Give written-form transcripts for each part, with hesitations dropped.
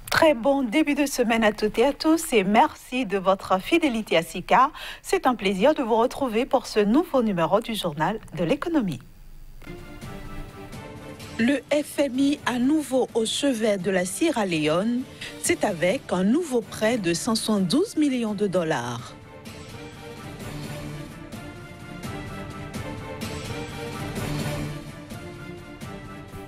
Très bon début de semaine à toutes et à tous et merci de votre fidélité à SICA. C'est un plaisir de vous retrouver pour ce nouveau numéro du journal de l'économie. Le FMI à nouveau au chevet de la Sierra Leone, c'est avec un nouveau prêt de 172 millions de dollars.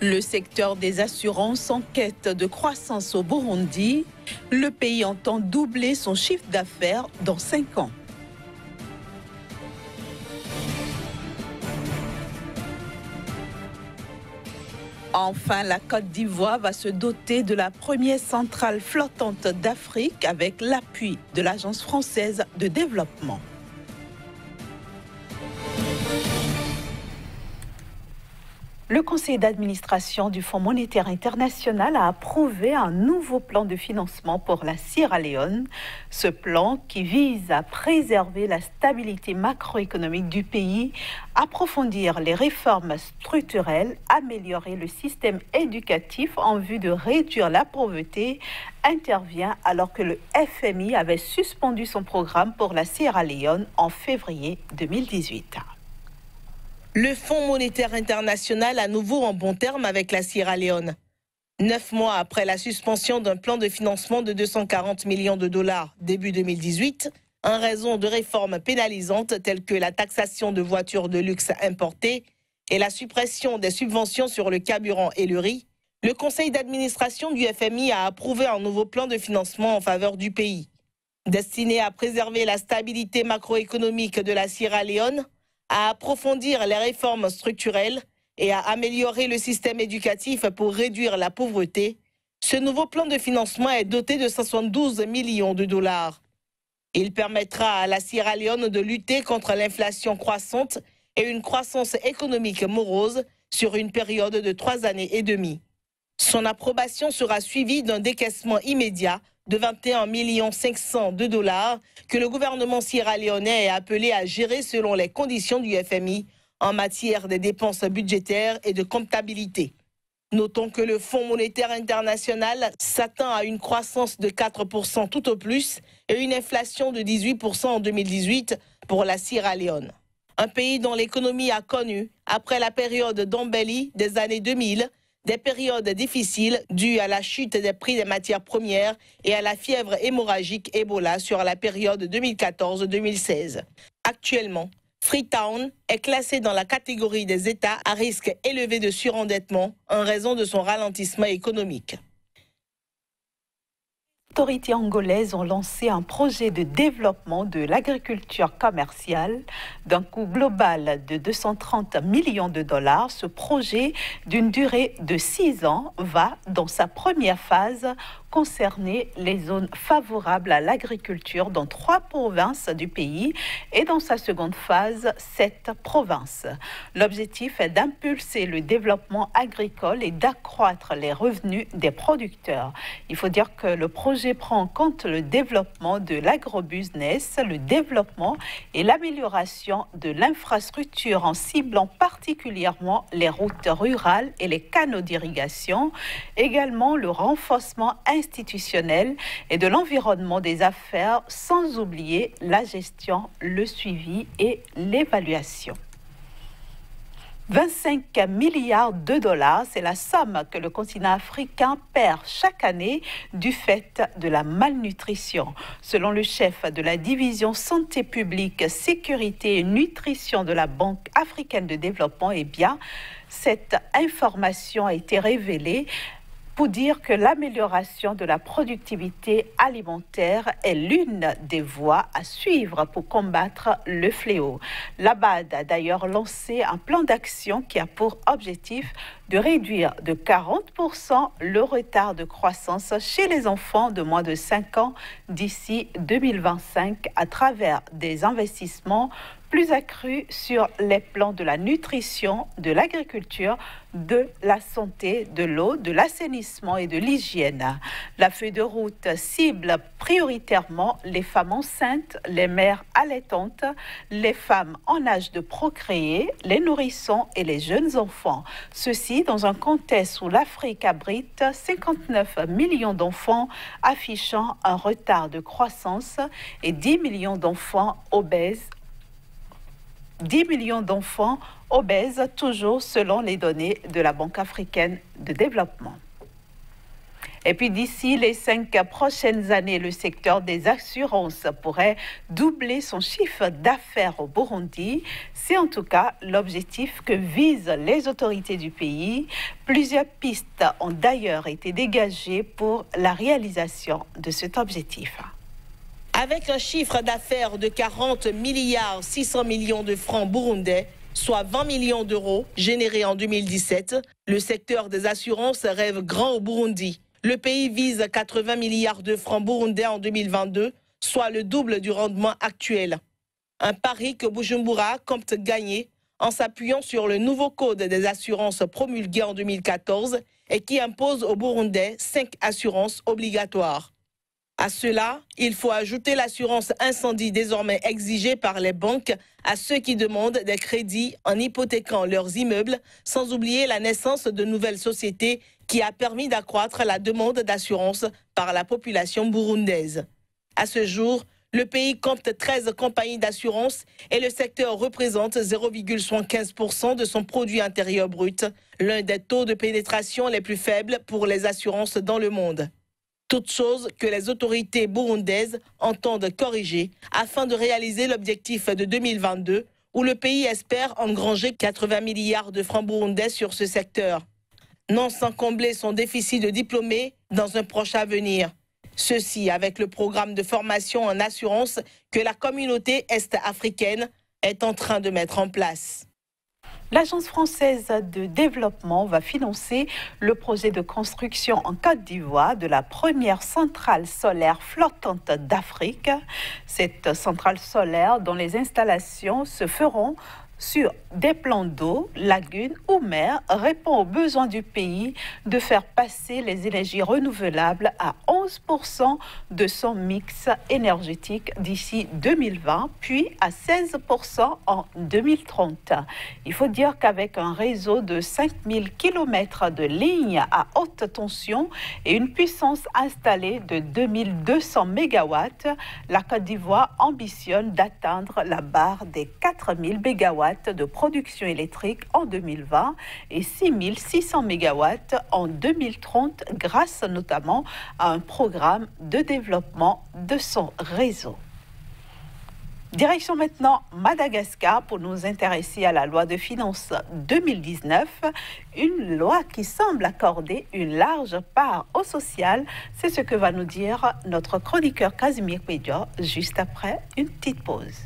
Le secteur des assurances en quête de croissance au Burundi. Le pays entend doubler son chiffre d'affaires dans 5 ans. Enfin, la Côte d'Ivoire va se doter de la première centrale flottante d'Afrique avec l'appui de l'Agence française de développement. Le conseil d'administration du Fonds monétaire international a approuvé un nouveau plan de financement pour la Sierra Leone. Ce plan, qui vise à préserver la stabilité macroéconomique du pays, approfondir les réformes structurelles, améliorer le système éducatif en vue de réduire la pauvreté, intervient alors que le FMI avait suspendu son programme pour la Sierra Leone en février 2018. Le Fonds monétaire international à nouveau en bon terme avec la Sierra Leone. 9 mois après la suspension d'un plan de financement de 240 millions de dollars début 2018, en raison de réformes pénalisantes telles que la taxation de voitures de luxe importées et la suppression des subventions sur le carburant et le riz, le conseil d'administration du FMI a approuvé un nouveau plan de financement en faveur du pays. Destiné à préserver la stabilité macroéconomique de la Sierra Leone, à approfondir les réformes structurelles et à améliorer le système éducatif pour réduire la pauvreté, ce nouveau plan de financement est doté de 172 millions de dollars. Il permettra à la Sierra Leone de lutter contre l'inflation croissante et une croissance économique morose sur une période de 3 années et demie. Son approbation sera suivie d'un décaissement immédiat de 21 500 000 de dollars que le gouvernement sierra-léonais est appelé à gérer selon les conditions du FMI en matière des dépenses budgétaires et de comptabilité. Notons que le Fonds monétaire international s'attend à une croissance de 4% tout au plus et une inflation de 18% en 2018 pour la Sierra Leone. Un pays dont l'économie a connu, après la période d'embellie des années 2000, des périodes difficiles dues à la chute des prix des matières premières et à la fièvre hémorragique Ebola sur la période 2014-2016. Actuellement, Freetown est classé dans la catégorie des États à risque élevé de surendettement en raison de son ralentissement économique. Les autorités angolaises ont lancé un projet de développement de l'agriculture commerciale d'un coût global de 230 millions de dollars. Ce projet, d'une durée de 6 ans, va, dans sa première phase, concerner les zones favorables à l'agriculture dans 3 provinces du pays et dans sa seconde phase, 7 provinces. L'objectif est d'impulser le développement agricole et d'accroître les revenus des producteurs. Il faut dire que le projet prend en compte le développement de l'agrobusiness, le développement et l'amélioration de l'infrastructure en ciblant particulièrement les routes rurales et les canaux d'irrigation, également le renforcement institutionnel et de l'environnement des affaires, sans oublier la gestion, le suivi et l'évaluation. 25 milliards de dollars, c'est la somme que le continent africain perd chaque année du fait de la malnutrition. Selon le chef de la division santé publique, sécurité et nutrition de la Banque africaine de développement, eh bien, cette information a été révélée pour dire que l'amélioration de la productivité alimentaire est l'une des voies à suivre pour combattre le fléau. La BAD a d'ailleurs lancé un plan d'action qui a pour objectif de réduire de 40% le retard de croissance chez les enfants de moins de 5 ans d'ici 2025 à travers des investissements plus accrus sur les plans de la nutrition, de l'agriculture, de la santé, de l'eau, de l'assainissement et de l'hygiène. La feuille de route cible prioritairement les femmes enceintes, les mères allaitantes, les femmes en âge de procréer, les nourrissons et les jeunes enfants. Ceci dans un contexte où l'Afrique abrite 59 millions d'enfants affichant un retard de croissance et 10 millions d'enfants obèses. 10 millions d'enfants obèses, toujours selon les données de la Banque africaine de développement. Et puis d'ici les 5 prochaines années, le secteur des assurances pourrait doubler son chiffre d'affaires au Burundi. C'est en tout cas l'objectif que visent les autorités du pays. Plusieurs pistes ont d'ailleurs été dégagées pour la réalisation de cet objectif. Avec un chiffre d'affaires de 40 milliards 600 millions de francs burundais, soit 20 millions d'euros générés en 2017, le secteur des assurances rêve grand au Burundi. Le pays vise 80 milliards de francs burundais en 2022, soit le double du rendement actuel. Un pari que Bujumbura compte gagner en s'appuyant sur le nouveau code des assurances promulgué en 2014 et qui impose aux Burundais 5 assurances obligatoires. À cela, il faut ajouter l'assurance incendie désormais exigée par les banques à ceux qui demandent des crédits en hypothéquant leurs immeubles, sans oublier la naissance de nouvelles sociétés qui a permis d'accroître la demande d'assurance par la population burundaise. À ce jour, le pays compte 13 compagnies d'assurance et le secteur représente 0,75% de son produit intérieur brut, l'un des taux de pénétration les plus faibles pour les assurances dans le monde. Toutes choses que les autorités burundaises entendent corriger afin de réaliser l'objectif de 2022 où le pays espère engranger 80 milliards de francs burundais sur ce secteur. Non sans combler son déficit de diplômés dans un proche avenir. Ceci avec le programme de formation en assurance que la communauté est-africaine est en train de mettre en place. L'Agence française de développement va financer le projet de construction en Côte d'Ivoire de la première centrale solaire flottante d'Afrique. Cette centrale solaire dont les installations se feront sur des plans d'eau, lagunes ou mer répond aux besoins du pays de faire passer les énergies renouvelables à 11% de son mix énergétique d'ici 2020, puis à 16% en 2030. Il faut dire qu'avec un réseau de 5000 km de lignes à haute tension et une puissance installée de 2200 MW, la Côte d'Ivoire ambitionne d'atteindre la barre des 4000 MW de production électrique en 2020 et 6600 MW en 2030 grâce notamment à un programme de développement de son réseau. Direction maintenant Madagascar pour nous intéresser à la loi de finances 2019, une loi qui semble accorder une large part au social. C'est ce que va nous dire notre chroniqueur Casimir Pédia juste après une petite pause.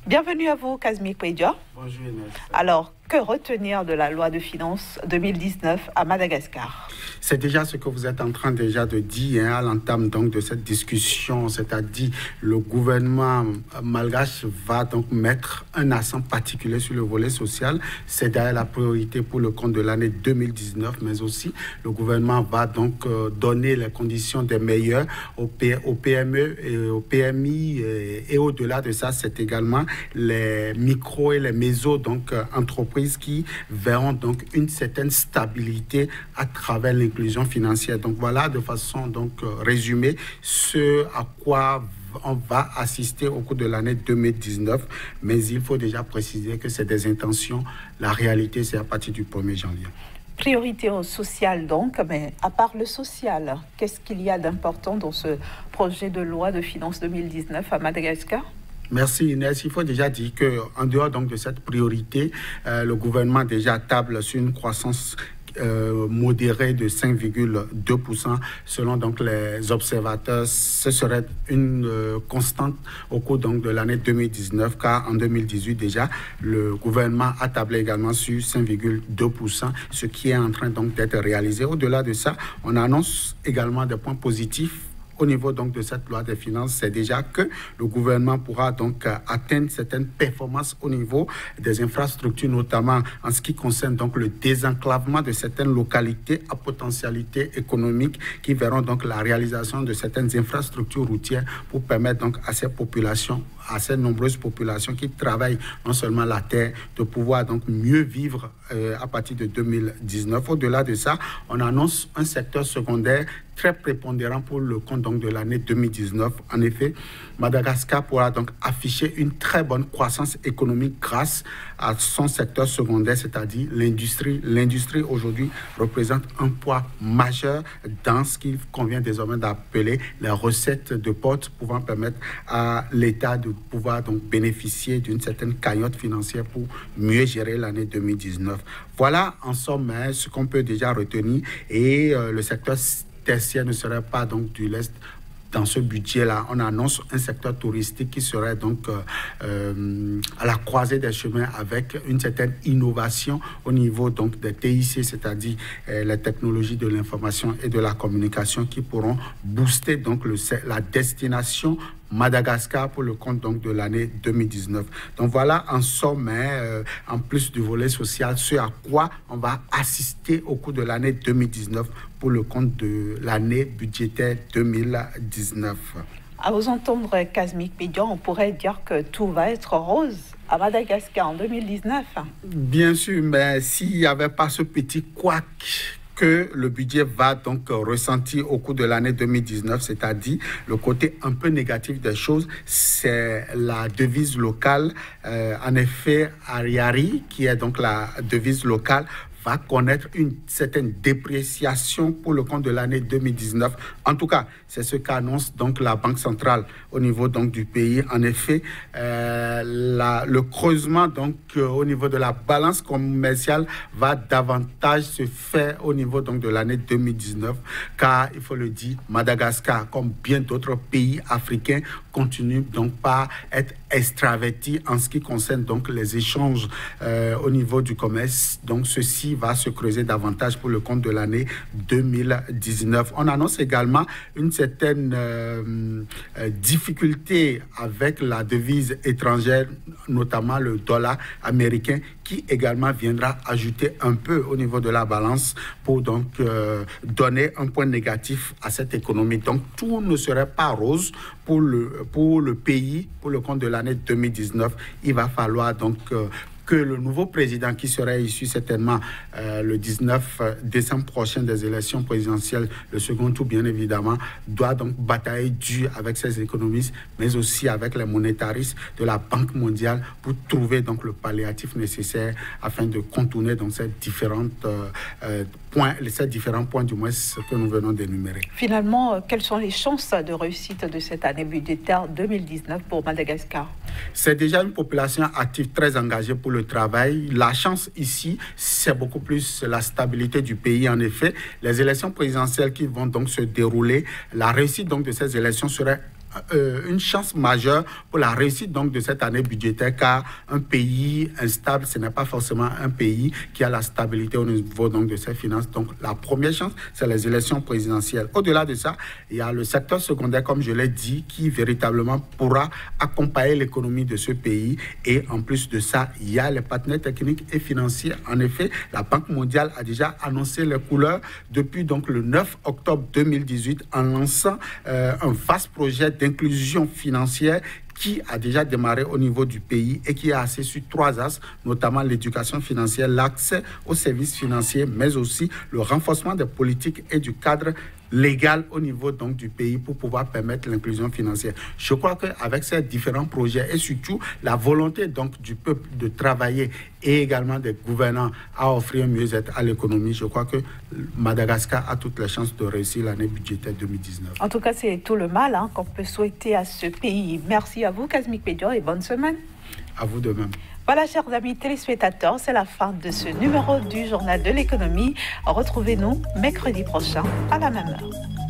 Bienvenue à vous, Casimir Pédia. Bonjour Inès. Alors, que retenir de la loi de finances 2019 à Madagascar? C'est déjà ce que vous êtes en train déjà de dire à l'entame donc de cette discussion, c'est-à-dire le gouvernement malgache va donc mettre un accent particulier sur le volet social. C'est d'ailleurs la priorité pour le compte de l'année 2019, mais aussi le gouvernement va donc donner les conditions des meilleures aux PME et aux PMI et au-delà de ça, c'est également les micros et les mésos donc entreprises qui verront donc une certaine stabilité à travers l'inclusion financière. Donc voilà de façon donc résumée ce à quoi on va assister au cours de l'année 2019, mais il faut déjà préciser que c'est des intentions. La réalité, c'est à partir du 1er janvier. Priorité au social donc, mais à part le social, qu'est-ce qu'il y a d'important dans ce projet de loi de finances 2019 à Madagascar? Merci Inès. Il faut déjà dire qu'en dehors donc de cette priorité, le gouvernement déjà table sur une croissance modérée de 5,2%. Selon donc les observateurs, ce serait une constante au cours donc de l'année 2019, car en 2018 déjà, le gouvernement a tablé également sur 5,2%, ce qui est en train donc d'être réalisé. Au-delà de ça, on annonce également des points positifs. Au niveau donc de cette loi des finances, c'est déjà que le gouvernement pourra donc atteindre certaines performances au niveau des infrastructures, notamment en ce qui concerne donc le désenclavement de certaines localités à potentialité économique qui verront donc la réalisation de certaines infrastructures routières pour permettre donc à ces populations, à ces nombreuses populations qui travaillent non seulement la terre, de pouvoir donc mieux vivre à partir de 2019. Au-delà de ça, on annonce un secteur secondaire très prépondérant pour le compte donc de l'année 2019. En effet, Madagascar pourra donc afficher une très bonne croissance économique grâce à son secteur secondaire, c'est-à-dire l'industrie. L'industrie aujourd'hui représente un poids majeur dans ce qu'il convient désormais d'appeler les recettes de porte, pouvant permettre à l'État de pouvoir donc bénéficier d'une certaine cagnotte financière pour mieux gérer l'année 2019. Voilà en somme ce qu'on peut déjà retenir, et le secteur tertiaire ne serait pas donc du lest. Dans ce budget-là, on annonce un secteur touristique qui serait donc à la croisée des chemins avec une certaine innovation au niveau donc des TIC, c'est-à-dire les technologies de l'information et de la communication, qui pourront booster donc la destination Madagascar pour le compte donc de l'année 2019. Donc voilà en somme, en plus du volet social, ce à quoi on va assister au cours de l'année 2019 pour le compte de l'année budgétaire 2019. À vous entendre, Kazmik Médian, on pourrait dire que tout va être rose à Madagascar en 2019. Bien sûr, mais s'il n'y avait pas ce petit couac que le budget va donc ressentir au cours de l'année 2019, c'est-à-dire le côté un peu négatif des choses, c'est la devise locale. En effet, Ariari, qui est donc la devise locale, va connaître une certaine dépréciation pour le compte de l'année 2019. En tout cas, c'est ce qu'annonce donc la Banque centrale au niveau donc du pays. En effet, le creusement donc au niveau de la balance commerciale va davantage se faire au niveau donc de l'année 2019, car il faut le dire, Madagascar, comme bien d'autres pays africains, continue donc par être extraverti en ce qui concerne donc les échanges au niveau du commerce. Donc ceci va se creuser davantage pour le compte de l'année 2019. On annonce également une certaine difficulté avec la devise étrangère, notamment le dollar américain, qui également viendra ajouter un peu au niveau de la balance pour donc donner un point négatif à cette économie. Donc tout ne serait pas rose pour le pays, pour le compte de l'année 2019. Il va falloir donc que le nouveau président, qui serait issu certainement le 19 décembre prochain des élections présidentielles, le second tour bien évidemment, doit donc batailler dur avec ses économistes, mais aussi avec les monétaristes de la Banque mondiale pour trouver donc le palliatif nécessaire afin de contourner donc ces différents points du moins que nous venons d'énumérer. Finalement, quelles sont les chances de réussite de cette année budgétaire 2019 pour Madagascar? C'est déjà une population active très engagée pour le travail. La chance ici, c'est beaucoup plus la stabilité du pays. En effet, les élections présidentielles qui vont donc se dérouler, la réussite donc de ces élections serait une chance majeure pour la réussite donc de cette année budgétaire, car un pays instable, ce n'est pas forcément un pays qui a la stabilité au niveau donc de ses finances. Donc la première chance, c'est les élections présidentielles. Au-delà de ça, il y a le secteur secondaire, comme je l'ai dit, qui véritablement pourra accompagner l'économie de ce pays. Et en plus de ça, il y a les partenaires techniques et financiers. En effet, la Banque mondiale a déjà annoncé les couleurs depuis donc le 9 octobre 2018 en lançant un vaste projet d'inclusion financière qui a déjà démarré au niveau du pays et qui est axé sur 3 axes, notamment l'éducation financière, l'accès aux services financiers, mais aussi le renforcement des politiques et du cadre légal au niveau donc du pays pour pouvoir permettre l'inclusion financière. Je crois qu'avec ces différents projets et surtout la volonté donc du peuple de travailler et également des gouvernants à offrir un mieux-être à l'économie, je crois que Madagascar a toutes les chances de réussir l'année budgétaire 2019. En tout cas, c'est tout le mal qu'on peut souhaiter à ce pays. Merci à vous, Kazmik Médian, et bonne semaine. À vous de même. Voilà, chers amis téléspectateurs, c'est la fin de ce numéro du Journal de l'économie. Retrouvez-nous mercredi prochain à la même heure.